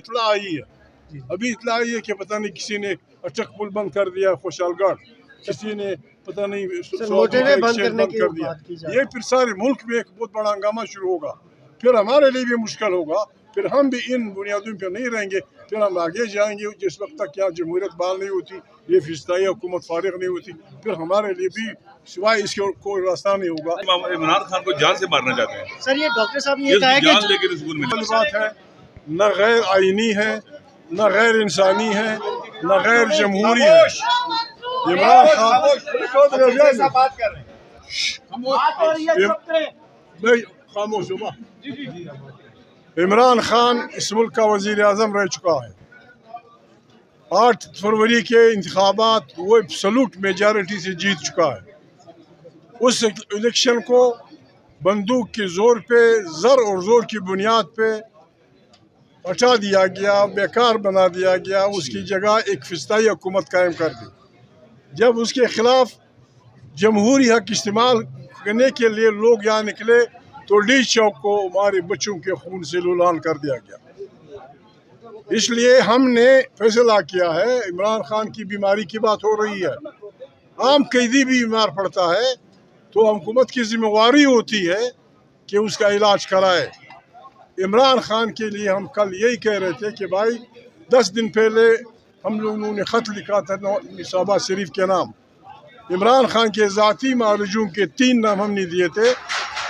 इतला आई है, अभी इतला आई है कि पता नहीं किसी ने अटक पुल बंद कर दिया, खुशहालगढ़ किसी ने पता नहीं बंद करने की कर दिया। ये फिर सारे मुल्क में एक बहुत बड़ा हंगामा शुरू होगा, फिर हमारे लिए भी मुश्किल होगा, फिर हम भी इन बुनियादों पर नहीं रहेंगे, फिर हम आगे जाएंगे। जिस वक्त तक यहाँ जमहूरियत बहाल नहीं होती, ये फिस्ताई हुकूमत फारिग नहीं होती, फिर हमारे लिए भी सिवाय इसके कोई रास्ता नहीं होगा। इमरान खान को जान से मारना चाहते हैं सर, ये डॉक्टर साहब ने ये कहा है कि लेकिन स्कूल में बात है, न गैर आईनी है, न गैर इंसानी है, न गैर जमहूरी है। इमरान खामोश हुआ। इमरान खान इस मुल्क का वज़ीर आज़म रह चुका है। 8 फरवरी के इंतखाबात वो एब्सोल्यूट मेजॉरिटी से जीत चुका है। उस इलेक्शन को बंदूक के ज़ोर पे, ज़र और ज़ोर की बुनियाद पे हटा दिया गया, बेकार बना दिया गया। उसकी जगह एक फिस्ताई हुकूमत कायम कर दी। जब उसके खिलाफ जमहूरी हक इस्तेमाल करने के लिए लोग यहाँ निकले तो डी चौक को हमारे बच्चों के खून से लुलान कर दिया गया। इसलिए हमने फैसला किया है, इमरान खान की बीमारी की बात हो रही है, आम कैदी भी बीमार पड़ता है तो हुकूमत की जिम्मेवारी होती है कि उसका इलाज कराए। इमरान खान के लिए हम कल यही कह रहे थे कि भाई 10 दिन पहले हम लोगों ने ख़त लिखा था शहबाज शरीफ के नाम। इमरान खान के ज़ाती मालूम के 3 नाम हमने दिए थे।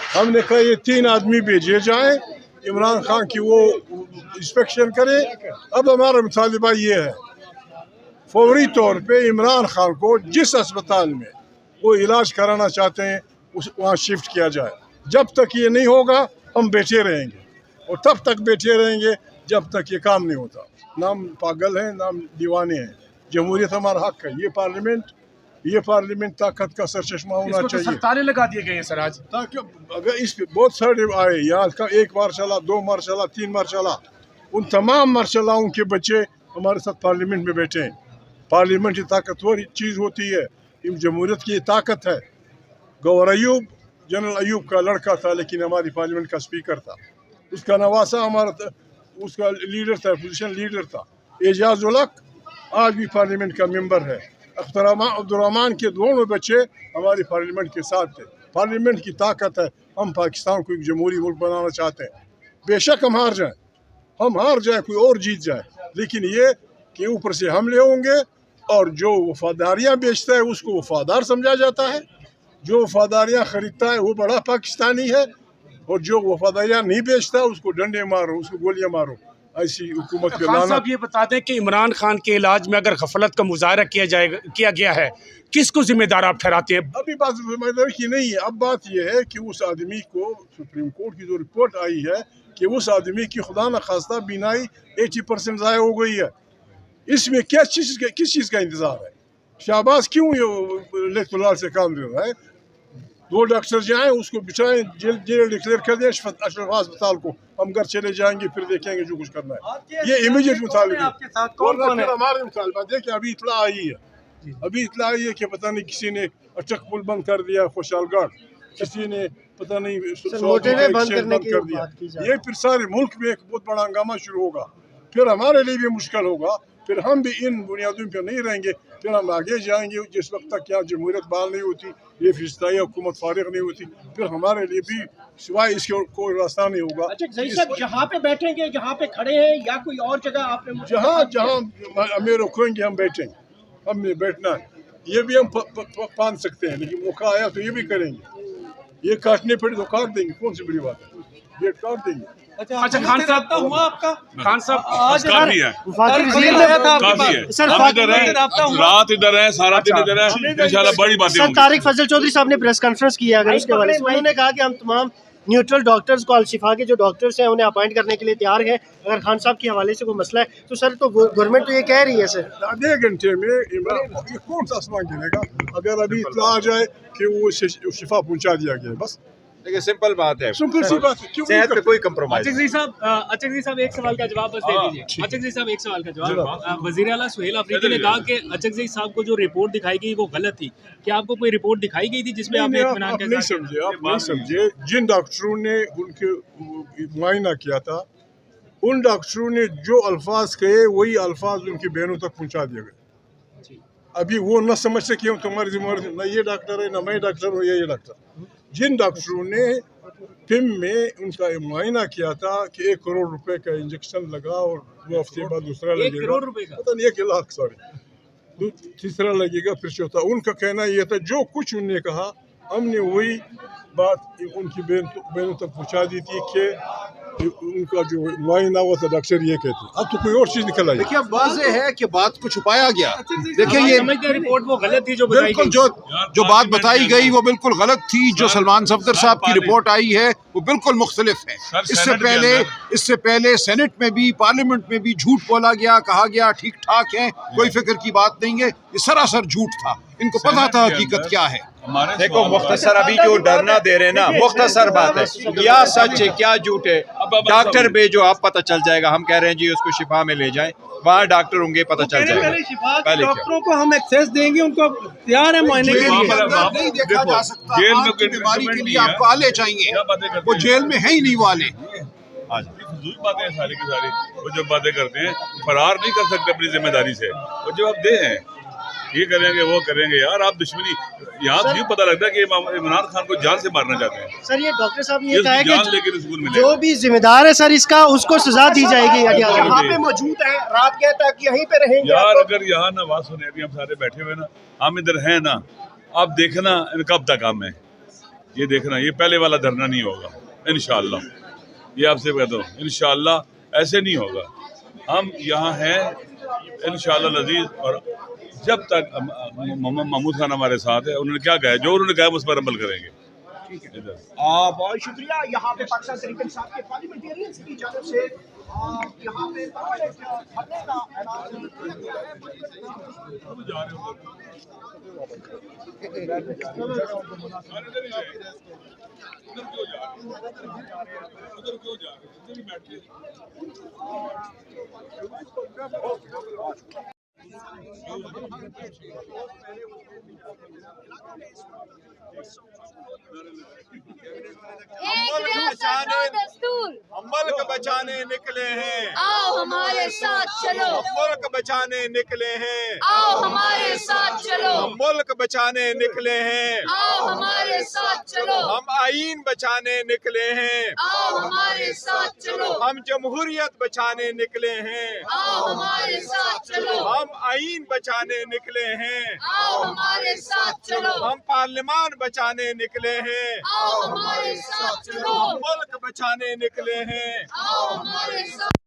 हमने कहा ये 3 आदमी भेजे जाएं, इमरान खान की वो इंस्पेक्शन करे। अब हमारा मुतालिबा ये है, फौरी तौर पे इमरान खान को जिस अस्पताल में वो इलाज कराना चाहते हैं वहाँ शिफ्ट किया जाए। जब तक ये नहीं होगा हम बैठे रहेंगे, और तब तक बैठे रहेंगे जब तक ये काम नहीं होता। नाम पागल हैं, नाम दीवाने हैं। जमहूरियत हमारा हक है। ये पार्लियामेंट ताकत का सरचश्मा होना चाहिए। ताले लगा दिए गए हैं सर आज, ताकि अगर इस पे बहुत सारे आए, यहाँ का 1 मार्शल, 2 मार्शल, 3 मार्शल, उन तमाम मार्शलों के बच्चे हमारे साथ पार्लियामेंट में बैठे हैं। पार्लियामेंट की ताकतवर चीज़ होती है, जमहूरियत की ताकत है। गौहर अयूब जनरल अयूब का लड़का था, लेकिन हमारी पार्लियामेंट का स्पीकर था। उसका नवासा हमारा उसका लीडर था, पोजीशन लीडर था। एजाज उल हक आज भी पार्लियामेंट का मेंबर है। अब्दुर्रहमान के दोनों बच्चे हमारी पार्लियामेंट के साथ थे। पार्लियामेंट की ताकत है। हम पाकिस्तान को एक जमहूरी मुल्क बनाना चाहते हैं। बेशक हम हार जाए, कोई और जीत जाए, लेकिन ये कि ऊपर से हमले होंगे और जो वफादारियाँ बेचता है उसको वफादार समझा जाता है, जो वफादारियाँ खरीदता है वो बड़ा पाकिस्तानी है, और जो वफादारियाँ नहीं बेचता उसको डंडे मारो, उसको गोलियाँ मारो। ऐसी हुकूमत के खान साहब ये बता दें कि इमरान खान के इलाज में अगर गफलत का मुजाहरा किया गया है, किसको जिम्मेदार आप ठहराते हैं? अभी बात जिम्मेदारी की नहीं है। अब बात यह है कि उस आदमी को सुप्रीम कोर्ट की जो रिपोर्ट आई है कि उस आदमी की खुदा न खास्ता बीनाई 80% ज़ाया हो गई है। इसमें किस चीज़ का इंतज़ार है? शहबाज क्यों इलेक्टोरल से काम ले रहा है? 2 डॉक्टर जाएँ, उसको बिठाएं, जेल डिक्लेयर कर दें अशरफ अस्पताल को, हम घर चले जाएंगे, फिर देखेंगे जो कुछ करना है। ये इमीडिएट मुतालिबा है। हमारे मुतालिबा देखिए, अभी इतला आई है कि पता नहीं किसी ने अटक पुल बंद कर दिया, खुशहालगढ़ किसी ने पता नहीं बंद कर दिया। ये फिर सारे मुल्क में एक बहुत बड़ा हंगामा शुरू होगा, फिर हमारे लिए भी मुश्किल होगा, फिर हम भी इन बुनियादों पर नहीं रहेंगे, फिर हम आगे जाएंगे। जिस वक्त तक यहाँ जमहूरियत बहाल नहीं होती, ये फिस्ताई हुकूमत फारिग नहीं होती, फिर हमारे लिए भी सिवाय इसके कोई रास्ता नहीं होगा। अच्छा ज़हीर साहब, यहाँ पे बैठेंगे, यहाँ पे खड़े हैं, या कोई और जगह आपने? जहाँ हमें रोकेंगे हम बैठेंगे, हमें बैठना है। ये भी हम पान सकते हैं, लेकिन मौका आया तो ये भी करेंगे। ये काटने पड़े तो काट देंगे, कौन सी बड़ी बात है, गेट काट देंगे। अच्छा खान साहब, हुआ आपका? खान साहब काफी है, सर रात इधर है, सारा दिन इधर है, इंशाल्लाह बड़ी बातें होंगी। तारिक फजल चौधरी साहब ने प्रेस कॉन्फ्रेंस किया, अगर उसके बारे में उन्होंने कहा कि हम तमाम न्यूट्रल डॉक्टर्स को, अल-शिफा के जो डॉक्टर्स हैं उन्हें अपॉइंट करने के लिए तैयार हैं। अगर खान साहब के हवाले से कोई मसला है तो सर, तो गवर्नमेंट तो ये कह रही है सर, आधे घंटे में इमरान कौन सा आसमान गिरेगा अगर अभी इत्तला आ जाए कि वो शिफा पहुंचा दिया गया। बस देखिए, सिंपल बात है, सिंपल सी बात है, क्यों सेहत पे कोई कंप्रोमाइज। अचक जी साहब एक सवाल का जवाब बस दे दीजिए। अचक जी साहब एक सवाल का जवाब। वज़ीर आला सुहेल अफरीदी ने कहा कि अचक जी साहब को जो रिपोर्ट दिखाई गई वो गलत थी। क्या आपको कोई रिपोर्ट दिखाई गई थी जिसमें आपने इत्मीनान के साथ? आप नहीं समझे। जिन डॉक्टरों ने उनके मुआयना किया था उन डॉक्टरों ने जो अल्फाज कहे वही अल्फाज उनकी बहनों तक पहुंचा दिए गए। अभी वो न समझ सके तुम्हारी जिम्मेदारी न ये डॉक्टर है न मैं डॉक्टर हूँ ये डॉक्टर। जिन डॉक्टरों ने पिम में उनका मुआयना किया था कि 1 करोड़ रुपए का इंजेक्शन लगा और 2 हफ्ते बाद दूसरा लगेगा, 1 करोड़ रुपए का, पता नहीं 1 लाख सॉरी, तीसरा लगेगा फिर चौथा। उनका कहना यह था जो कुछ उन्होंने कहा हमने वही बात उनकी बहनों तक पहुँचा दी थी कि उनका जो मुआयना हुआ था डॉक्टर ये कहते। अब तो कोई और चीज निकल आई। देखिए वाज़ेह है कि बात को छुपाया गया। देखिए ये रिपोर्ट वो गलत थी जो बताई बिल्कुल गई। जो बात बताई गई वो बिल्कुल गलत थी। जो सलमान सफदर साहब की रिपोर्ट आई है वो बिल्कुल मुख्तलिफ है। इससे पहले सेनेट में भी पार्लियामेंट में भी झूठ बोला गया, कहा गया ठीक ठाक है, कोई फिक्र की बात नहीं है। ये सरासर झूठ था, इनको पता था हकीकत क्या है। देखो मुख्तसर अभी जो डरना दे रहे हैं ना, मुख्तसर बात है, क्या सच है क्या झूठ है डॉक्टर भेजो आप पता चल जाएगा। हम कह रहे हैं जी उसको शिफा में ले जाएं, वहाँ डॉक्टर होंगे पता चल जाएगा। पहले डॉक्टरों को हम एक्सेस देंगे, उनको तैयार है मुआयने के लिए। नहीं देखा जा सकता, जेल में हार्ट की कोई बीमारी के ट्रीटमेंट लिए नहीं है। आपको आले चाहिए, वो जेल में है ही नहीं वाले। फजूल बातें हैं सारी की सारी। वो जब बातें करते हैं फरार नहीं कर सकते अपनी जिम्मेदारी से। वो जवाब दे हैं ये करेंगे वो करेंगे। यार आप दुश्मनी यहाँ से पता लगता है कि इमरान खान को जान से मारना चाहते हैं। सर ये डॉक्टर साहब ने ये कहा है कि जो भी जिम्मेदार है सर इसका उसको सजा दी जाएगी। यहाँ पे मौजूद है, रात गए तक यहीं पे रहेंगे। यार अगर यहाँ ना बात सुने, अभी हम सारे बैठे हुए ना, हम इधर हैं ना, आप देखना कब तक काम है ये देखना। ये पहले वाला धरना नहीं होगा इंशाअल्लाह, ये आपसे कहता हूँ इंशाअल्लाह ऐसे नहीं होगा। हम यहाँ हैं इंशाअल्लाह लजीज। और जब तक महमूद खान हमारे साथ है, उन्होंने क्या कहा, जो उन्होंने कहा उस पर अमल करेंगे। बहुत शुक्रिया। यहाँ पे पाकिस्तान तहरीक इंसाफ के पार्लियामेंटेरियंस की जानब से यहाँ पे धरने का ऐलान मुल्क बचाने निकले हैं, आओ हमारे साथ चलो। मुल्क बचाने निकले हैं, आओ हमारे साथ चलो। मुल्क बचाने निकले हैं, आओ हमारे साथ चलो। हम आईन बचाने निकले हैं, आओ हमारे साथ चलो। हम जमहूरियत बचाने निकले हैं, आओ हमारे साथ चलो। हम आईन बचाने निकले हैं, आओ हमारे साथ चलो। हम पार्लियामान बचाने निकले हैं, आओ हमारे साथ चलो। मुल्क बचाने निकले हैं। आओ हमारे साथ